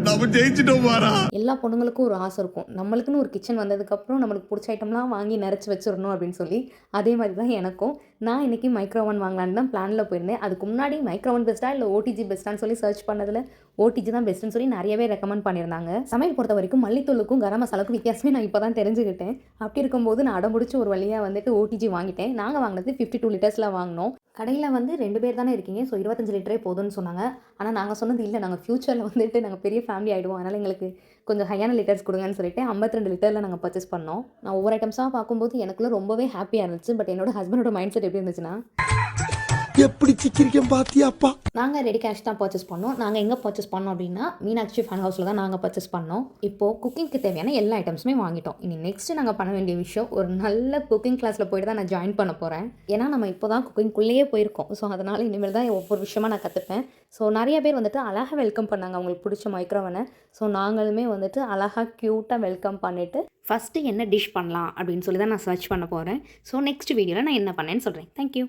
நம்ம ஜெயிச்சிட்டோம் பாரா. எல்லா பொண்ணுங்களுக்கும் ஒரு ஆசை இருக்கும், நம்மளுக்குன்னு ஒரு கிச்சன் வந்ததுக்கப்புறம் நம்மளுக்கு பிடிச்ச ஐட்டம்லாம் வாங்கி நிறச்சி வச்சிடணும் அப்படின்னு சொல்லி. அதே மாதிரி தான் எனக்கும். நான் இன்றைக்கி மைக்ரோ ஓவன் வாங்கலான்னு தான் பிளானில் போயிருந்தேன். அதுக்கு முன்னாடி மைக்ரோ ஓவன் பெஸ்ட்டா இல்லை ஓடிஜி பெஸ்ட்டான்னு சொல்லி சர்ச் பண்ணதில் ஓடிஜி தான் பெஸ்ட்டுன்னு சொல்லி நிறையவே ரெக்கமெண்ட் பண்ணியிருந்தாங்க. சமையல் பொறுத்த வரைக்கும் மல்லித்தூளுக்கும் கரம் மசாலாவுக்கும் வித்தியாசமே நான் இப்போ தான் தெரிஞ்சுக்கிட்டேன். அப்படி இருக்கும்போது நான் அடம்பிடிச்சி ஒரு வழியாக வந்துட்டு ஓடிஜி வாங்கிட்டேன். நாங்கள் வாங்கினது 52 லிட்டர்ஸில் வாங்கினோம். கடையில் வந்து 2 பேர் தானே இருக்கீங்க, ஸோ 25 லிட்டரே போதும்னு சொன்னாங்க. ஆனால் நாங்கள் சொன்னது இல்லை, நாங்கள் ஃப்யூச்சரில் வந்துட்டு நாங்கள் பெரிய ஃபேமிலி ஆகிடுவோம், அதனால் எங்களுக்கு கொஞ்சம் ஹையான லிட்டர்ஸ் கொடுங்கன்னு சொல்லிட்டு 52 லிட்டரில் நாங்கள் பர்ச்சேஸ் பண்ணோம். நான் ஒவ்வொரு ஐட்டம்ஸாக பார்க்கும்போது எனக்குள்ள ரொம்பவே ஹாப்பியாக இருந்துச்சு. பட் என்னோட ஹஸ்பண்டோட மைண்ட் செட் எப்படி இருந்துச்சுன்னா, எப்படி சிக்கிரிக்கம் பாத்தியாப்பா. நாங்கள் ரெடி கேஷ் தான் பர்ச்சேஸ் பண்ணோம். நாங்கள் எங்கே பர்ச்சேஸ் பண்ணோம் அப்படின்னா மீனாட்சி ஃபன் ஹவுஸில் தான் நாங்கள் பர்ச்சேஸ் பண்ணோம். இப்போது குக்கிங்க்கு தேவையான எல்லா ஐட்டம்ஸுமே வாங்கிட்டோம். இனி நெக்ஸ்ட்டு நாங்கள் பண்ண வேண்டிய விஷயம், ஒரு நல்ல குக்கிங் கிளாஸில் போய்ட்டு தான் நான் ஜாயின் பண்ண போகிறேன். ஏன்னா நம்ம இப்போ தான் குக்கிங்குள்ளேயே போயிருக்கோம். ஸோ அதனால் இனிமேல் தான் ஒவ்வொரு விஷயமா நான் கற்றுப்பேன். ஸோ நிறைய பேர் வந்துட்டு அழகாக வெல்கம் பண்ணாங்க அவங்களுக்கு பிடிச்ச மைக்ரோவனை. ஸோ நாங்களுமே வந்துட்டு அழகாக க்யூட்டாக வெல்கம் பண்ணிவிட்டு ஃபஸ்ட்டு என்ன டிஷ் பண்ணலாம் அப்படின்னு சொல்லி தான் நான் சர்ச் பண்ண போகிறேன். ஸோ நெக்ஸ்ட் வீடியோவில் நான் என்ன பண்ணேன்னு சொல்கிறேன். தேங்க்யூ.